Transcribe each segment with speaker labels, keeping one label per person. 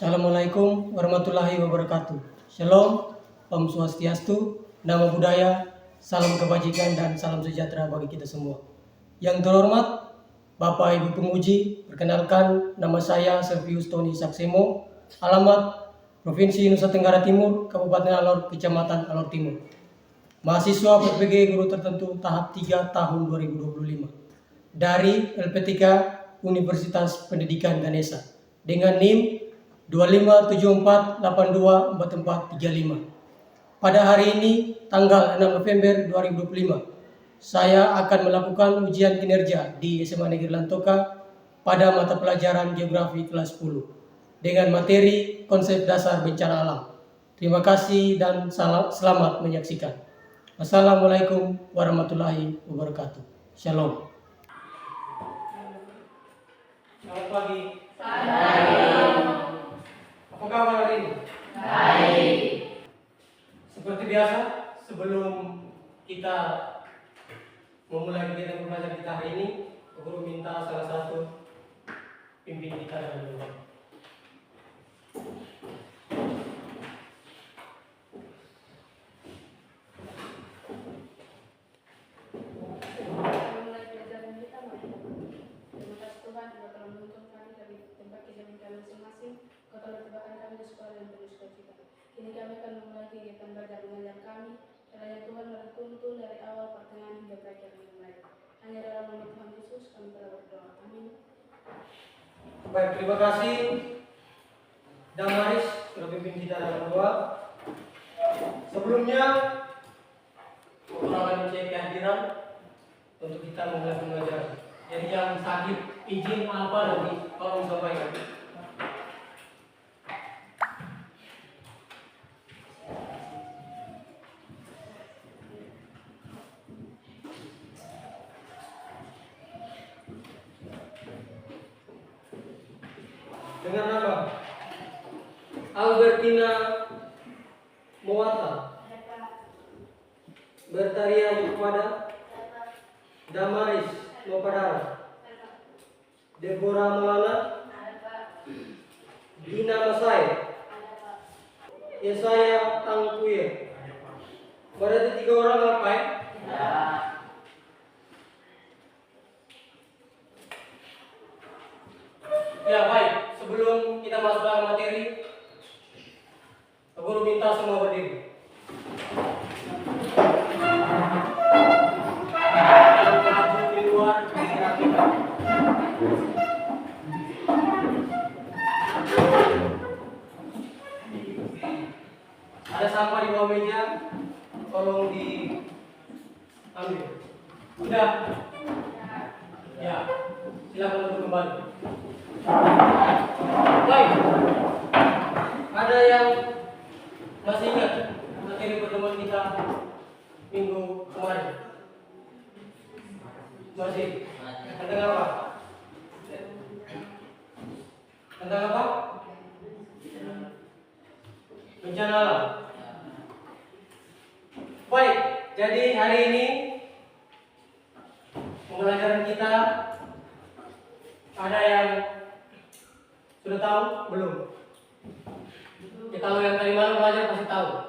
Speaker 1: Assalamualaikum warahmatullahi wabarakatuh. Shalom, Om Swastiastu, Namo Buddhaya, salam kebajikan dan salam sejahtera bagi kita semua. Yang terhormat Bapak Ibu Pemuji, perkenalkan nama saya Servius Tony Saksemo, alamat Provinsi Nusa Tenggara Timur, Kabupaten Alor, Kecamatan Alor Timur. Mahasiswa PPG Guru Tertentu tahap 3 tahun 2025 dari LP3 Universitas Pendidikan Ganesha dengan NIM 2574824435. Pada hari ini, tanggal 6 November 2025, saya akan melakukan ujian kinerja di SMA Negeri Lantoka pada mata pelajaran Geografi kelas 10 dengan materi konsep dasar bencana alam. Terima kasih dan selamat menyaksikan. Wassalamualaikum warahmatullahi wabarakatuh. Shalom. Selamat pagi. Apa kabar hari ini? Baik. Seperti biasa, sebelum kita memulai kegiatan pembelajaran kita hari ini, guru minta salah satu pimpin kita dalam doa.
Speaker 2: Kini kami akan memulai kegiatan belajar mengajar kami. Kiranya Tuhan menuntun dari awal pertengahan hingga berakhir yang baik. Hanya dalam nama Tuhan Yesus kami telah berdoa. Amin.
Speaker 1: Baik, terima kasih Damaris sudah pimpin kita dalam doa. Sebelumnya, kekurangan cek kehadiran untuk kita memulai pembelajaran. Jadi yang sakit izin apa nanti tolong sampaikan. Dengan nama Albertina Moata, Bertaria Yukmada, Damaris Lopadara, Deborah Malana, Dina Masai, Yesaya Tangkuir. Berarti 3 orang apa ya? Ya baik, sebelum kita masuk dalam materi, guru minta semua berdiri. Di luar, ada sampah di bawah meja, tolong diambil. Sudah? Ya, silakan untuk kembali. Baik, ada yang masih ingat materi pertemuan kita minggu kemarin? Masih? Tentang apa? Tentang apa? Bencana alam. Baik, jadi hari ini pembelajaran kita ada yang sudah tahu belum? Ya, kalau yang tadi malam belajar pasti tahu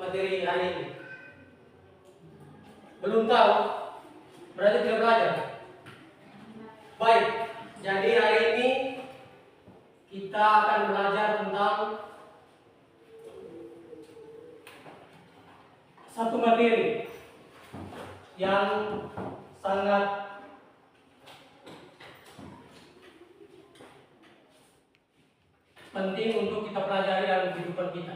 Speaker 1: materi hari ini. Belum tahu, berarti tidak belajar. Baik, jadi hari ini kita akan belajar tentang satu materi yang sangat penting untuk kita pelajari dalam kehidupan kita.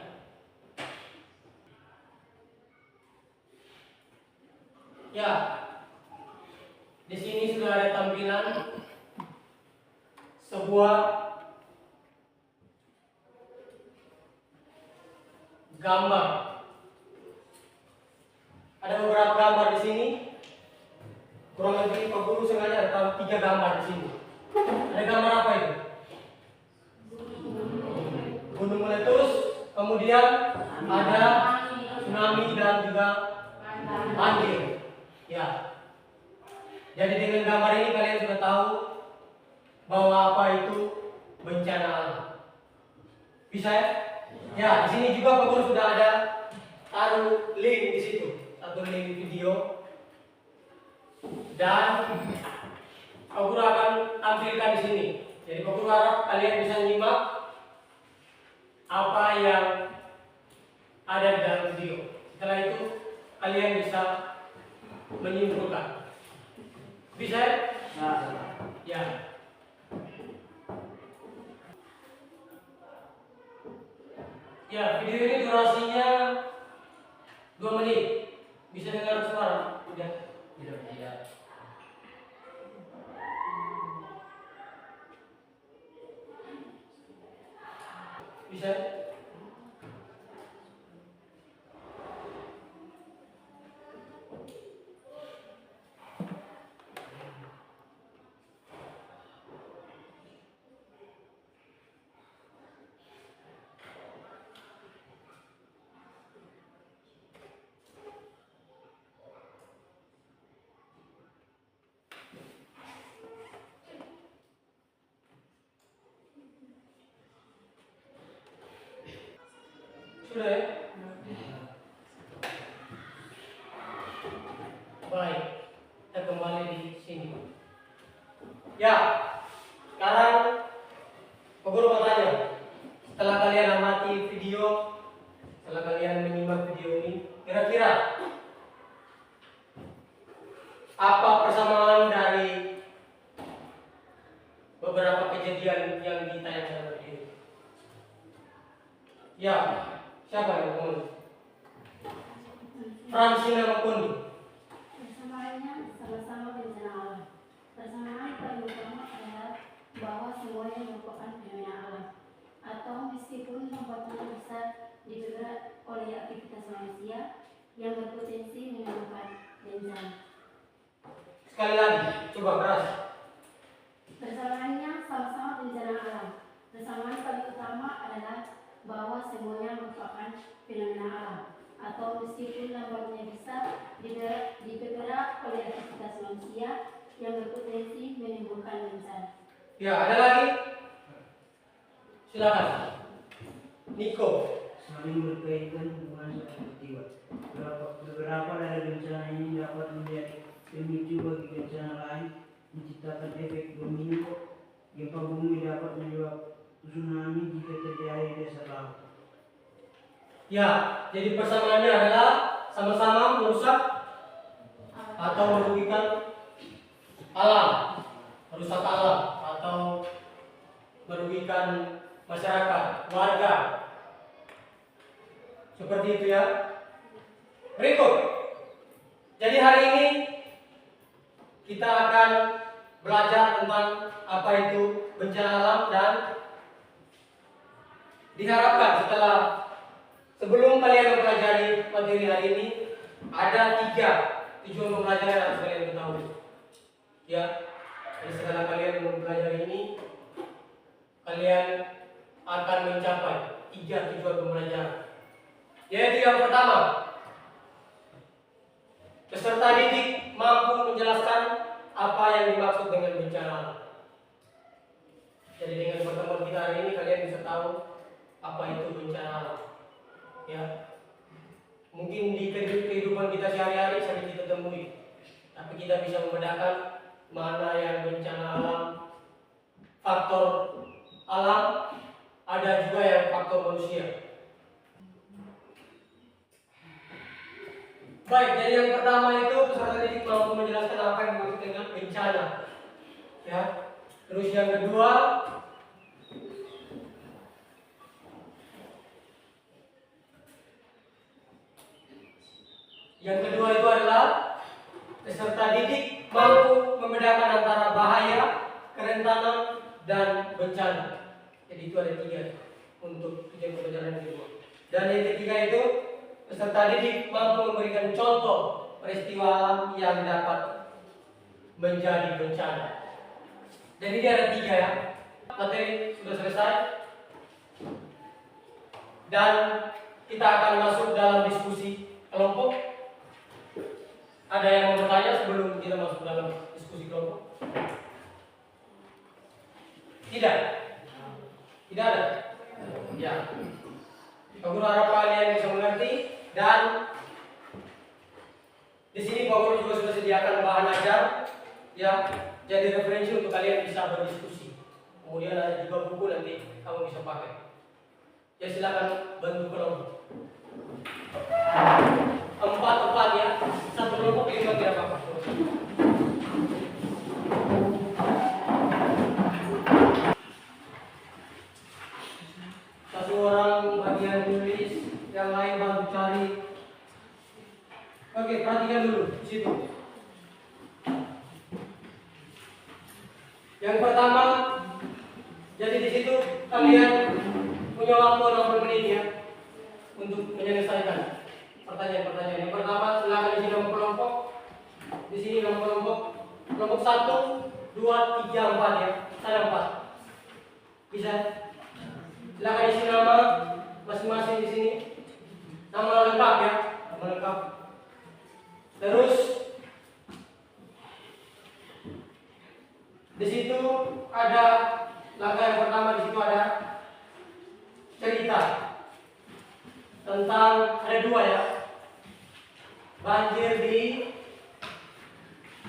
Speaker 1: Ya, di sini sudah ada tampilan sebuah gambar. Ada beberapa gambar di sini. Kurang lebih Pak Guru sengaja ada 3 gambar di sini. Ada gambar apa itu? Gunung meletus, kemudian ada tsunami dan juga banjir. Ya. Jadi dengan gambar ini kalian sudah tahu bahwa apa itu bencana alam. Bisa ya? Ya, di sini juga Pak Guru sudah ada taruh link di situ, satu link video. Dan Pak Guru akan tampilkan di sini. Jadi Pak Guru harap kalian bisa nyimak apa yang ada di dalam video. Setelah itu kalian bisa menyimpulkan. Bisa ya? Ya. Ya, video ini durasinya 2 menit. Bisa dengar suara? Udah. Tidak. Bisa? Sudah ya? Baik, kita kembali di sini. Ya, sekarang Pak Guru mau tanya. Setelah kalian amati video, setelah kalian menyimak video ini, kira-kira apa persamaan dari beberapa kejadian yang ditayangkan dalam video? Ya, siapa yang ngomong? Fransina Makundi.
Speaker 3: Persamaannya sama-sama bencana alam. Persamaan paling utama adalah bahwa semuanya merupakan fenomena alam, atau meskipun tempatnya besar digerak oleh aktivitas manusia yang berpotensi menimbulkan bencana.
Speaker 1: Sekali lagi, coba keras.
Speaker 3: Persamaannya sama-sama bencana alam. Persamaan paling utama adalah bahwa semuanya merupakan fenomena alam, atau meskipun lambatnya bisa dibergerak oleh aktivitas manusia yang berpotensi menimbulkan bencana.
Speaker 1: Ya, ada lagi? Silakan. Niko.
Speaker 4: Saling berkaitan hubungan peristiwa. Beberapa dari bencana ini dapat menjadi pemicu bagi bencana lain, menciptakan efek domino. Gempa bumi dapat menyebabkan tsunami jika terjadi di dasar laut.
Speaker 1: Ya, jadi persamaannya adalah sama-sama merusak atau merugikan alam, merusak alam atau merugikan masyarakat, warga. Seperti itu ya. Berikut. Jadi hari ini kita akan belajar tentang apa itu bencana alam dan diharapkan sebelum kalian mempelajari materi hari ini ada 3 tujuan pembelajaran yang harus kalian ketahui. Ya, jadi setelah kalian mempelajari ini, kalian akan mencapai 3 tujuan pembelajaran. Yaitu yang pertama, peserta didik mampu menjelaskan apa yang dimaksud dengan bencana alam. Jadi dengan pertemuan kita hari ini kalian bisa tahu apa itu bencana alam. Ya, mungkin di kehidupan kita sehari-hari sering kita temui, tapi kita bisa membedakan mana yang bencana alam, faktor alam, ada juga yang faktor manusia. Baik, jadi yang pertama itu peserta didik mampu menjelaskan apa yang dimaksud dengan bencana. Ya, terus yang kedua, itu adalah peserta didik mampu membedakan antara bahaya, kerentanan, dan bencana. Jadi itu ada 3 untuk tujuan pembelajaran kedua. Dan yang ketiga itu peserta didik mampu memberikan contoh peristiwa alam yang dapat menjadi bencana. Jadi ini ada 3 ya. Materi sudah selesai. Dan kita akan masuk dalam diskusi kelompok. Ada yang mau bertanya sebelum kita masuk dalam diskusi kelompok? Tidak? Tidak ada? Ya. Pak Guru harap kalian bisa mengerti, dan di sini Pak Guru juga sudah sediakan bahan ajar, ya, jadi referensi untuk kalian bisa berdiskusi. Kemudian ada juga buku nanti kamu bisa pakai. Ya silakan bantu kelompok. 4 ya, satu kelompok 5 tidak apa-apa. Satu orang bagian tulis, yang lain bantu cari. Oke, perhatikan dulu di situ. Yang pertama, jadi di situ kalian punya waktu 60 menit ya untuk menyelesaikan pertanyaan-pertanyaan. Yang pertama, silakan isi nama kelompok. Di sini nama kelompok. Kelompok 1, 2, 3, 4 ya. Saya 4. Bisa? Silakan isi nama masing-masing di sini. Nama lengkap ya, nama lengkap. Terus di situ ada langkah yang pertama, di situ ada cerita tentang, ada 2 ya. Banjir di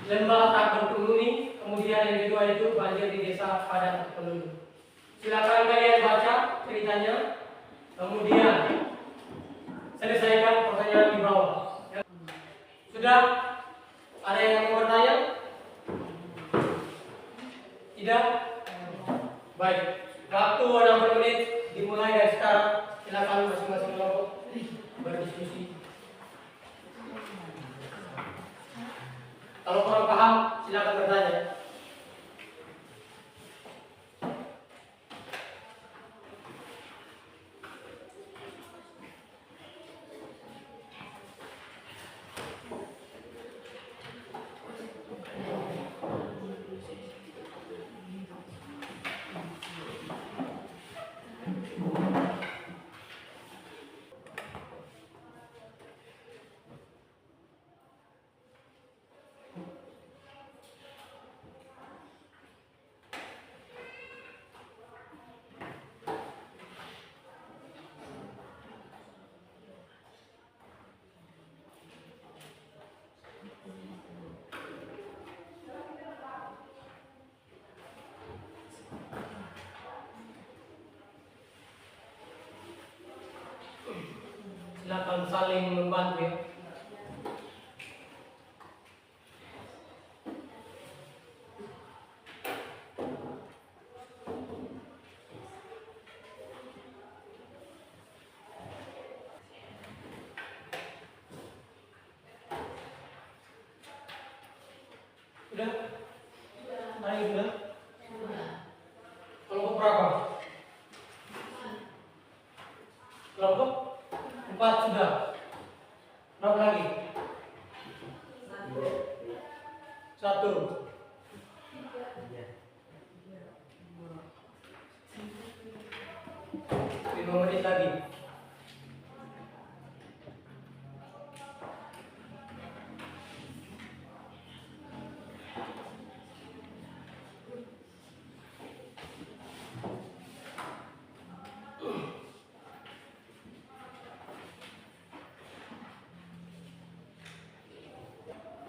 Speaker 1: Lembah tak berpenghuni, kemudian yang kedua itu banjir di desa padat penduduk. Silakan kalian baca ceritanya, kemudian selesaikan pertanyaan di bawah. Ya. Sudah? Ada yang mau bertanya? Tidak? Baik. Waktu 60 menit dimulai dari sekarang. Silakan masing-masing kelompok berdiskusi. Kalau kurang paham, silakan bertanya. Silakan saling membantu ya. Sudah? Hari sudah? Kelompok berapa? Kelompok 4 sudah. Berapa lagi? 1. 5 menit lagi.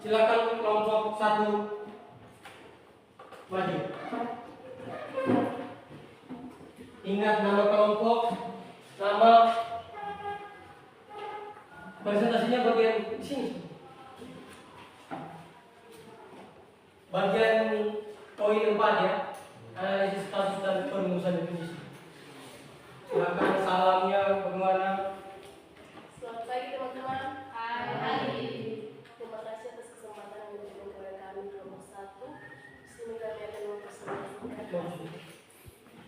Speaker 1: Silakan kelompok 1 maju. Ingat nama kelompok, nama presentasinya bagian sini. Bagian poin 4 ya. Analisis status dan perumusan definisi. Silakan salamnya bagaimana?
Speaker 2: Selamat pagi teman-teman. Hai. Terima kasih atas kesempatan yang diberikan kepada kami kelompok 1. Di sini kami akan mempresentasikan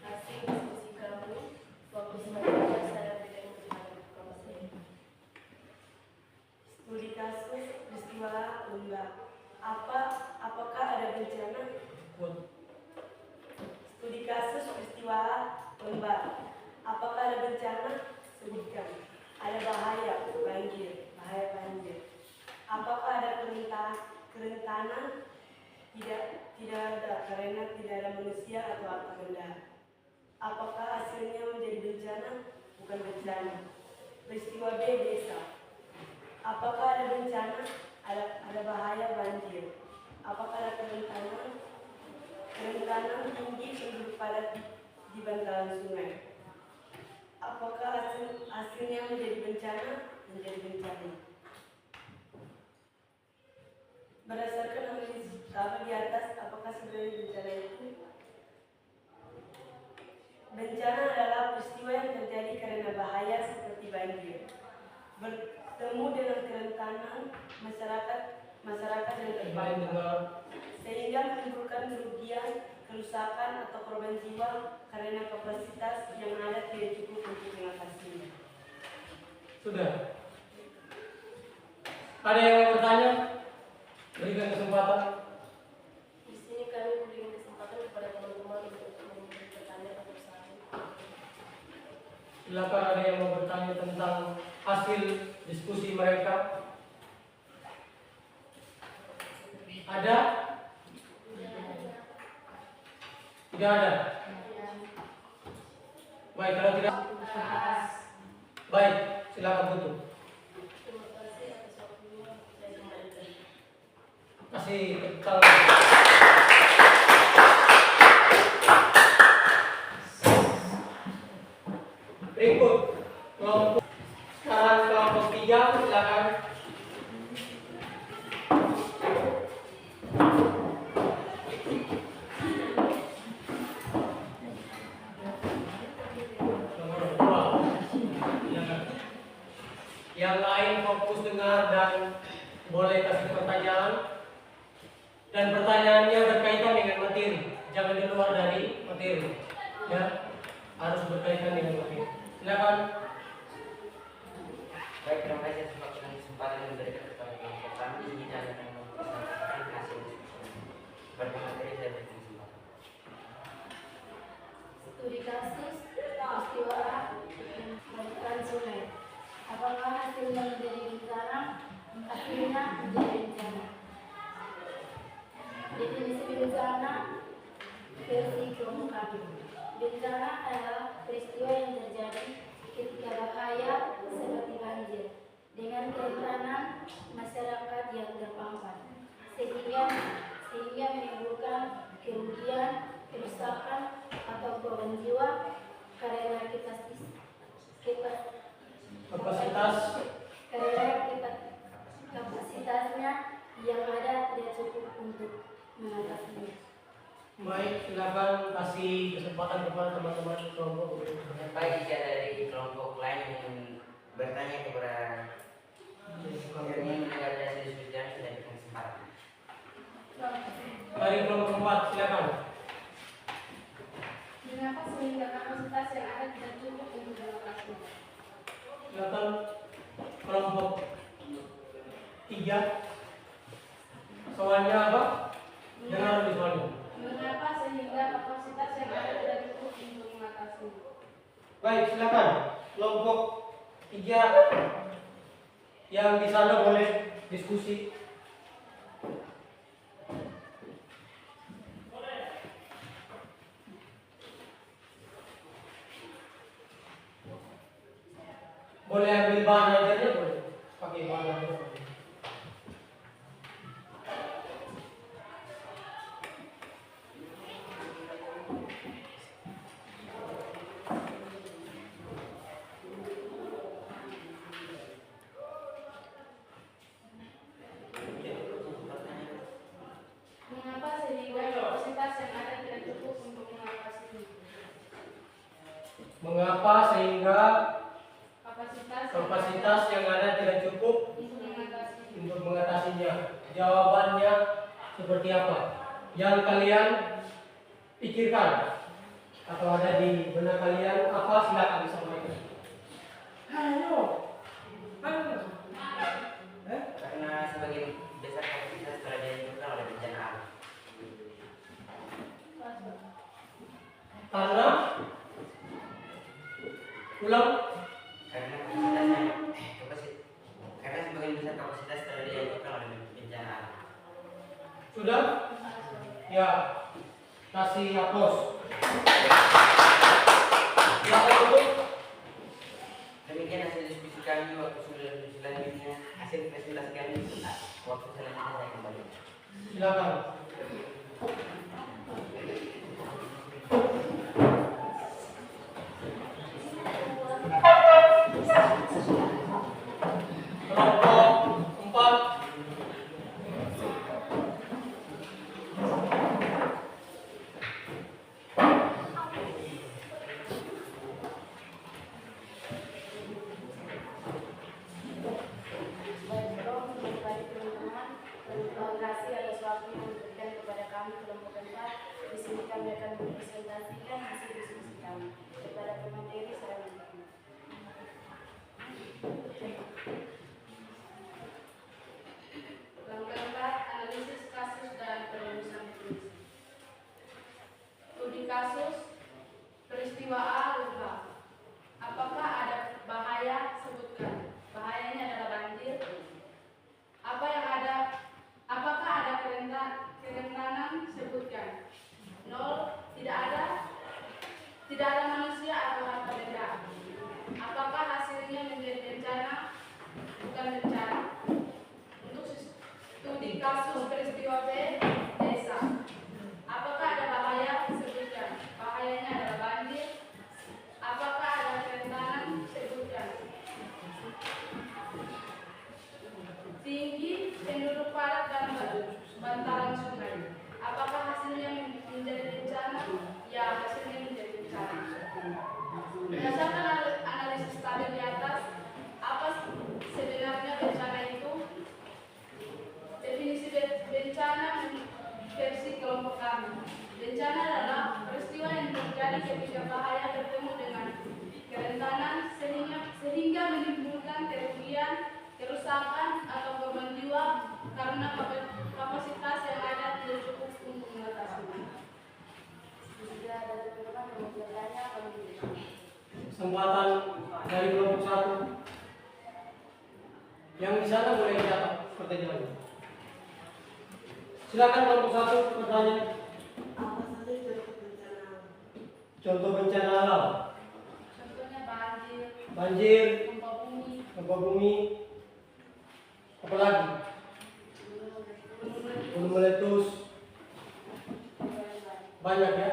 Speaker 2: hasil diskusi kami fokus pada saya bidang kehidupan kelompok ini. Studi kasus peristiwa lembah. Apakah ada bencana? Studi kasus peristiwa lembah. Apakah ada bencana? Sebutkan. Ada bahaya banjir. Apakah ada kerentanan? Tidak ada, karena tidak ada manusia atau harta benda. Apakah hasilnya menjadi bencana?
Speaker 5: bukan bencana. Peristiwa B, desa. Apakah ada bencana? Ada bahaya banjir. Apakah ada kerentanan tinggi penduduk padat di bantaran sungai? Apakah hasilnya menjadi bencana? Menjadi bencana. Berdasarkan analisis di atas, apakah sebenarnya bencana itu? Bencana adalah peristiwa yang terjadi karena bahaya seperti banjir, bertemu dengan kerentanan masyarakat yang terpapar, sehingga menimbulkan kerugian, kerusakan atau korban jiwa karena kapasitas yang ada tidak cukup untuk mengatasinya.
Speaker 1: Sudah. Ada yang mau bertanya? Berikan kesempatan.
Speaker 2: Di sini kami berikan kesempatan kepada teman-teman untuk memberi pertanyaan atau saran.
Speaker 1: Silakan, ada yang mau bertanya tentang hasil diskusi mereka? Ada? Tidak ada? Baik, kalau tidak, baik, silakan tutup.
Speaker 2: Terima kasih atas waktunya. Saya kembalikan.
Speaker 1: Kasih ketal. Berikut kelompok, sekarang kelompok 3, silakan. Nomor 2, silakan. Yang lain fokus dengar dan boleh kasih pertanyaan. Dan pertanyaannya berkaitan dengan materi, jangan di luar dari materi, ya, harus berkaitan dengan materi. Silakan.
Speaker 6: Baik, terima kasih atas kesempatan yang diberikan kepada kelompok kami. Ini adalah yang mempresentasikan hasil diskusi. Bermateri saya berikan kesempatan.
Speaker 3: Studi kasus peristiwa bantaran sungai. Apakah hasilnya menjadi bencana? Hasilnya menjadi bencana. Definisi bencana versi kelompok kami. Bencana adalah peristiwa yang terjadi ketika bahaya seperti banjir dengan kerentanan masyarakat yang terpapar sehingga menimbulkan kerugian, kerusakan atau korban jiwa karena kapasitasnya yang ada tidak cukup untuk mengatasinya.
Speaker 1: Baik, silakan kasih kesempatan kepada teman-teman kelompok.
Speaker 6: Baik, jika dari kelompok lain yang bertanya kepada yang ingin mendengar hasil diskusi dan sudah diberikan kesempatan.
Speaker 1: Dari kelompok 4, silakan.
Speaker 2: Mengapa sehingga kapasitas yang ada tidak cukup untuk mengatasinya?
Speaker 1: Silakan kelompok 3. Soalnya apa? Dengar lebih soalnya.
Speaker 2: Mengapa sehingga kapasitas yang ada tidak cukup untuk mengatasinya?
Speaker 1: Baik, silakan kelompok 3 yang di sana boleh diskusi. Boleh ambil bahan ajarnya, boleh pakai bahan ajar.
Speaker 2: Mengapa sehingga kapasitas yang ada tidak cukup untuk mengatasinya?
Speaker 1: Mengapa sehingga kapasitas yang ada tidak cukup untuk mengatasinya? Jawabannya seperti apa? Yang kalian pikirkan atau ada di benak kalian apa, silakan disampaikan. Ayo.
Speaker 6: Karena sebagian besar kapasitas telah ditentukan oleh bencana alam.
Speaker 1: Karena ulang.
Speaker 6: Karena sebagian besar kapasitas telah ditentukan oleh bencana alam.
Speaker 1: Sudah? Ya. Kasih aplaus. Silakan tutup.
Speaker 2: penanggulangan bencana. Untuk studi kasus peristiwa desa. Apakah ada bahaya? Sebutkan. Bahayanya adalah banjir. Apakah ada kerentanan? Sebutkan. Tinggi penduduk padat dan bantaran sungai. Apakah hasilnya menjadi bencana? Ya, hasilnya menjadi bencana. Berdasarkan analisis tadi di atas, apa sebenarnya bencana itu? Definisi bencana versi kelompok kami. Bencana adalah peristiwa yang terjadi ketika bahaya bertemu dengan kerentanan sehingga menimbulkan kerugian, kerusakan atau korban jiwa karena kapasitas yang ada tidak cukup untuk mengatasinya. Jika ada teman-teman yang mau bertanya, kami berikan.
Speaker 1: Kesempatan dari kelompok 1. Yang di sana boleh dicatat pertanyaannya. Silakan kelompok 1 bertanya.
Speaker 5: Apa saja contoh bencana?
Speaker 1: Contoh bencana alam.
Speaker 2: Contohnya banjir,
Speaker 1: Banjir,
Speaker 2: gempa bumi,
Speaker 1: apalagi gunung meletus, banyak ya.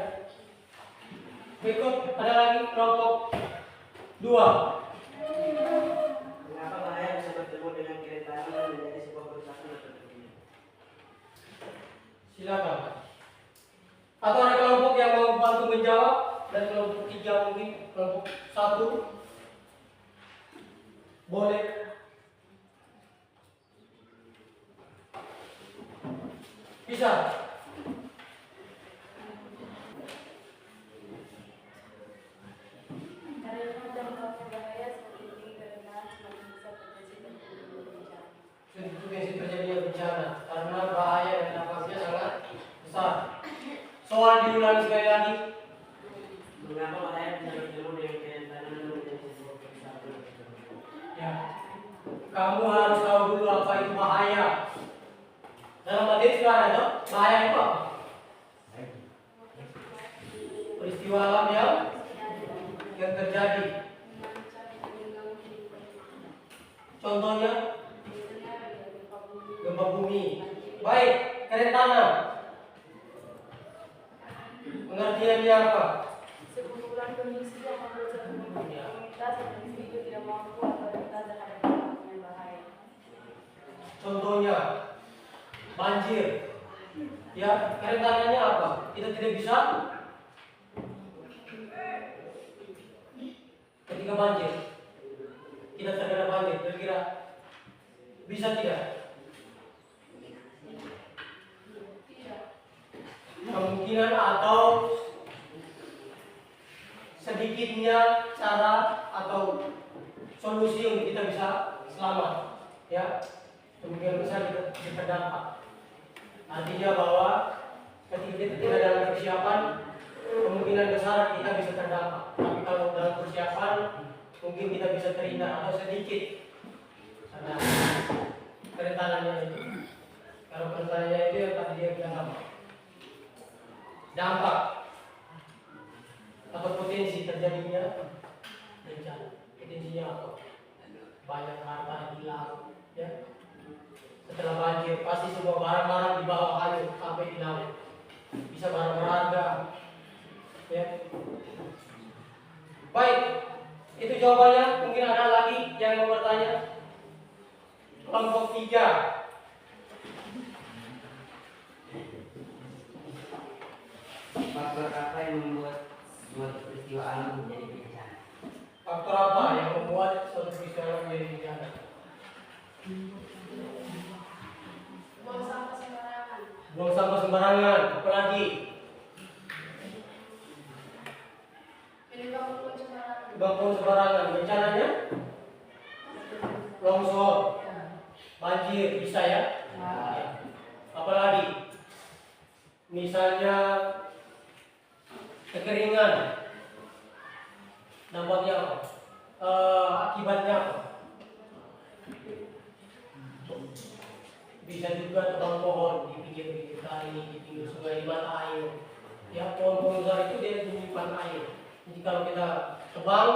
Speaker 1: Berikut ada lagi kelompok 2.
Speaker 4: Mengapa bahaya bisa bertemu dengan kerentanan dan menjadi sebuah kerusakan atau kerugian?
Speaker 1: Silakan. Atau ada kelompok yang mau bantu menjawab, dan kelompok 3 mungkin kelompok 1 boleh. Bisa. Potensi terjadinya bencana karena bahaya dan dampaknya sangat besar. Soal diulangi sekali lagi.
Speaker 4: Mengapa bahaya bisa bertemu dengan kerentanan dan menjadi sebuah kerusakan atau kerugian?
Speaker 1: Ya, kamu harus tahu dulu apa itu bahaya. Dalam materi sudah ada toh? Bahaya itu apa? Peristiwa alam yang terjadi. Contohnya gempa bumi. Baik, kerentanan. Pengertiannya apa?
Speaker 2: sekumpulan kondisi yang membuat komunitas yang individu tidak mampu atau rentan terhadap dampak yang bahaya.
Speaker 1: Contohnya banjir. Ya, kerentanannya apa? Kita tidak bisa ketika banjir. Kita terkena banjir, kira-kira bisa tidak? Kemungkinan atau sedikitnya cara atau solusi untuk kita bisa selamat, ya. Kemungkinan besar kita terdampak. Artinya bahwa ketika kita tidak dalam persiapan, kemungkinan besar kita bisa terdampak. Tapi kalau dalam persiapan, mungkin kita bisa terhindar atau sedikit karena kerentanannya itu. Kalau kerentanannya itu yang tadi dia bilang apa? Dampak atau potensi terjadinya bencana. Potensinya apa? Banyak harta hilang, ya. Setelah banjir pasti semua barang-barang di bawah hanyut sampai di laut. Bisa barang berharga, ya. Baik, itu jawabannya. Mungkin ada lagi yang mau bertanya. Kelompok 3.
Speaker 6: Faktor apa yang membuat suatu peristiwa alam menjadi bencana?
Speaker 1: Faktor apa yang membuat suatu peristiwa alam menjadi bencana?
Speaker 2: Buang sampah sembarangan.
Speaker 1: Buang sampah sembarangan, apalagi
Speaker 2: Menebang pohon sembarangan.
Speaker 1: buang pohon sembarangan. Bencananya longsor, banjir, bisa ya? Apalagi misalnya kekeringan, dampaknya apa? Akibatnya apa? Bisa juga tebang pohon di pinggir-pinggir kali, di pinggir sungai, di mata air. Ya, pohon-pohon besar itu dia menyimpan air. Jadi kalau kita tebang,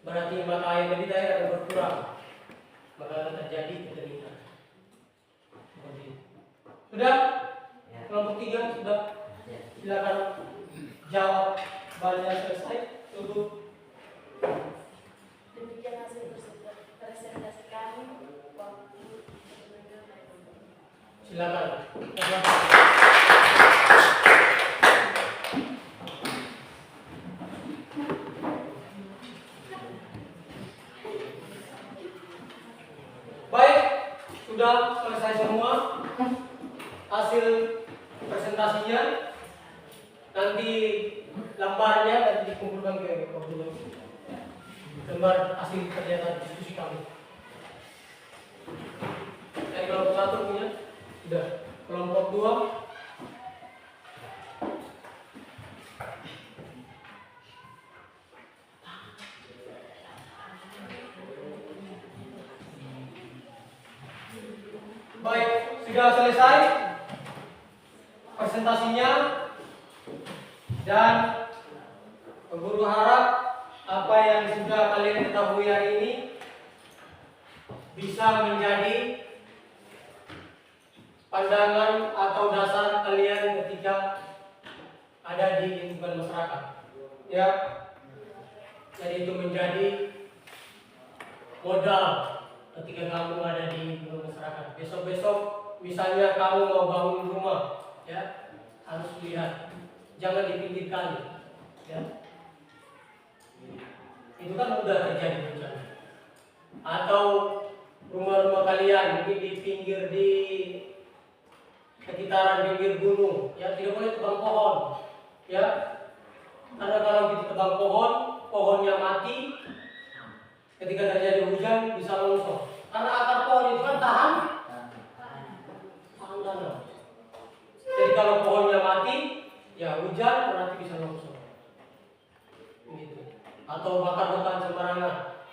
Speaker 1: berarti mata air dari daerah akan berkurang. maka akan terjadi kekeringan. Seperti itu. Sudah?
Speaker 6: Ya.
Speaker 1: Kelompok 3 sudah?
Speaker 6: Ya.
Speaker 1: Silakan jawab. Bahannya selesai. Tutup.
Speaker 2: Demikian hasil presentasi kami waktu mendengar lain.
Speaker 1: Silakan. Baik, sudah selesai semua hasil presentasinya. Nanti lembarnya nanti dikumpulkan ke Bapak. Lembar hasil kegiatan diskusi kami. Dari kelompok 1 punya sudah. Kelompok 2 baik, sudah selesai presentasinya dan guru harap apa yang sudah kalian ketahui hari ini bisa menjadi pandangan atau dasar kalian ketika ada di lingkungan masyarakat. Ya, jadi itu menjadi modal ketika kamu ada di lingkungan masyarakat. Besok-besok misalnya kamu mau bangun rumah, ya harus lihat, jangan di pinggir kali, ya. Itu kan mudah terjadi bencana. Atau rumah-rumah kalian mungkin di pinggir di sekitaran pinggir gunung, ya tidak boleh tebang pohon, ya. Karena kalau kita tebang pohon, pohonnya mati, ketika terjadi hujan bisa longsor. Karena akar pohon itu kan tahan tanah. Jadi kalau pohonnya mati, ya hujan berarti bisa longsor. Gitu. Atau bakar hutan sembarangan,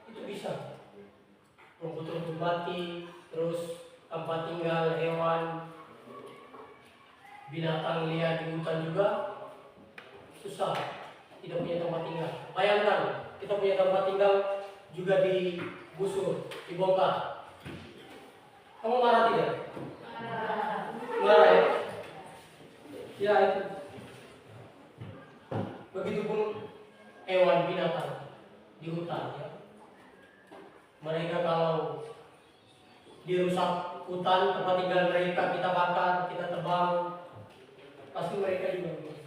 Speaker 1: itu bisa. Rumput-rumput mati, terus tempat tinggal hewan, binatang liar di hutan juga susah, tidak punya tempat tinggal. Bayangkan kita punya tempat tinggal juga digusur, dibongkar. Kamu marah tidak? Marah ya? Ya itu. Begitupun hewan binatang di hutan, ya. Mereka kalau dirusak hutan, tempat tinggal mereka kita bakar, kita tebang, pasti mereka juga begitu.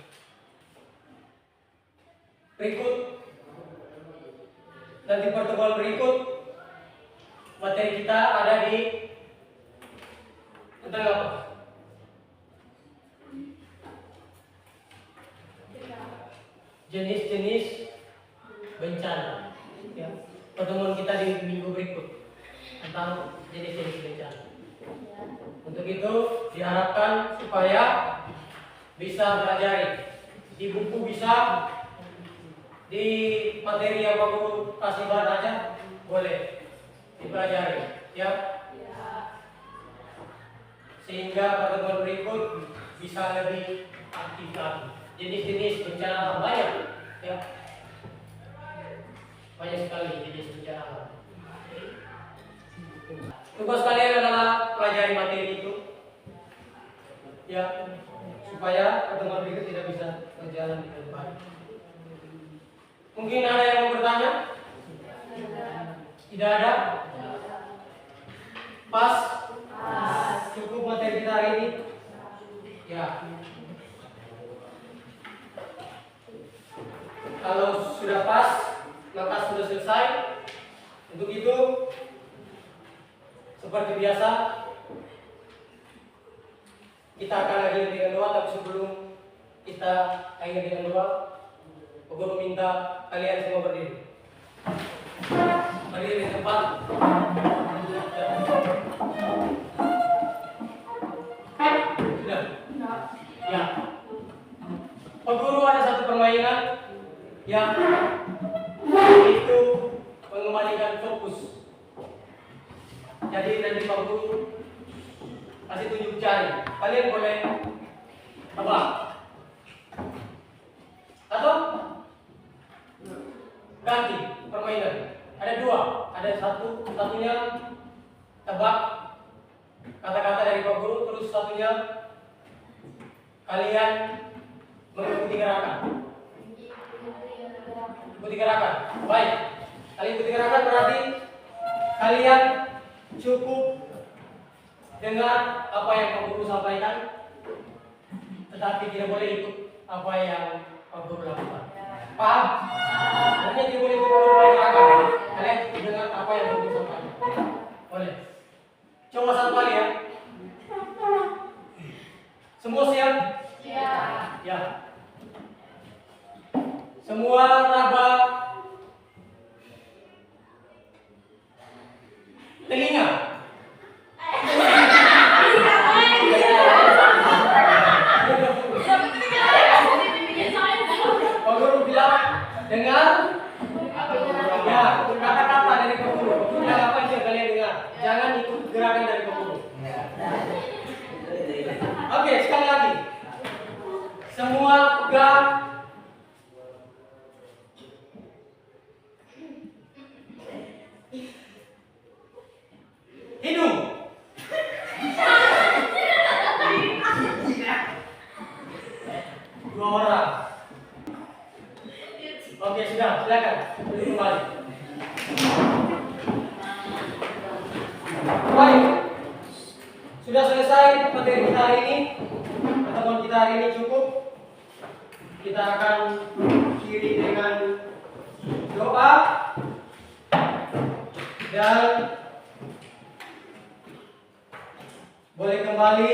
Speaker 1: Berikut nanti pertemuan berikut materi kita ada di tentang apa? Jenis-jenis bencana, ya. Pertemuan kita di minggu berikut tentang jenis-jenis bencana. Untuk itu diharapkan supaya bisa belajar di buku, bisa di materi yang Pak Guru kasih bahan aja boleh dipelajari, ya. Sehingga pertemuan berikut bisa lebih aktif lagi. Jenis-jenis bencana banyak, ya. Banyak sekali jenis bencana alam. Tugas kalian adalah pelajari materi itu, ya, supaya pertemuan berikut tidak bisa berjalan dengan baik. Mungkin ada yang mau bertanya? Tidak ada? Pas? Cukup materi kita hari ini? Ya. Kalau sudah pas, maka sudah selesai. Untuk itu, seperti biasa, kita akan akhiri dengan doa. Tapi sebelum kita akhiri dengan doa, Pak Guru minta kalian semua berdiri. Berdiri di tempat. Sudah? Ya. Pak Guru ada satu permainan yang itu mengembalikan fokus. Jadi nanti Pak Guru kasih tunjuk jari. Kalian boleh apa? Atau ganti permainan. Ada dua. Ada satunya tebak kata-kata dari Pak Guru, terus satunya kalian mengikuti gerakan. Ikuti gerakan. Baik. Kalian ikuti gerakan berarti kalian cukup dengar apa yang Pak Guru sampaikan, tetapi tidak boleh ikut apa yang Pak Guru lakukan. Paham? Hanya tidak boleh ikut Pak Guru gerakan. Kalian dengar apa yang Pak Guru sampaikan. Boleh. Coba satu kali ya. Semua siap? Siap. Ya. Semua raba telinga. Pak Guru bilang dengar. Ya, kata-kata dari Pak Guru. Bilang apa yang kalian dengar. Jangan ikut gerakan dari Pak Guru. Oke, sekali lagi. Semua pegang hidung. Dua orang. Oke, sudah, silakan. Duduk kembali. Baik. Sudah selesai materi kita hari ini. Pertemuan kita hari ini cukup. Kita akan akhiri dengan doa dan boleh kembali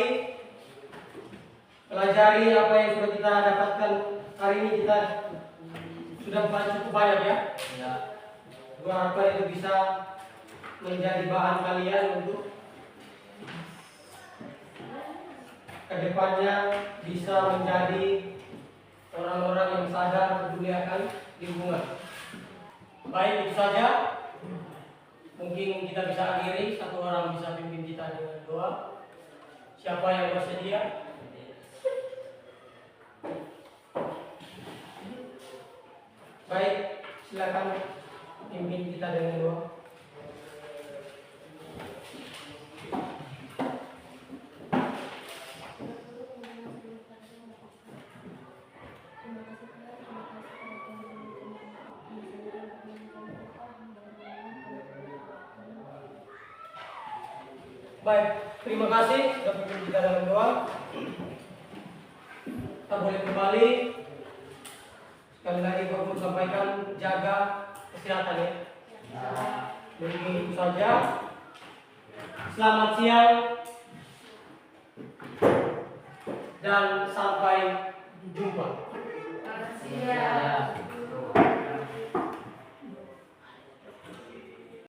Speaker 1: pelajari apa yang sudah kita dapatkan hari ini. Kita sudah cukup banyak ya. Gua harapkan itu bisa menjadi bahan kalian untuk kedepannya bisa menjadi orang-orang yang sadar peduli akan lingkungan. Baik, itu saja. Mungkin kita bisa akhiri, satu orang bisa pimpin kita dengan doa. Siapa yang bersedia? Baik, silakan pimpin kita dengan doa. Baik, terima kasih sudah pimpin kita dalam doa. Kita boleh kembali. Sekali lagi Pak Guru sampaikan, jaga kesehatan ya. Mungkin itu saja. Selamat siang dan sampai jumpa.
Speaker 2: Siap.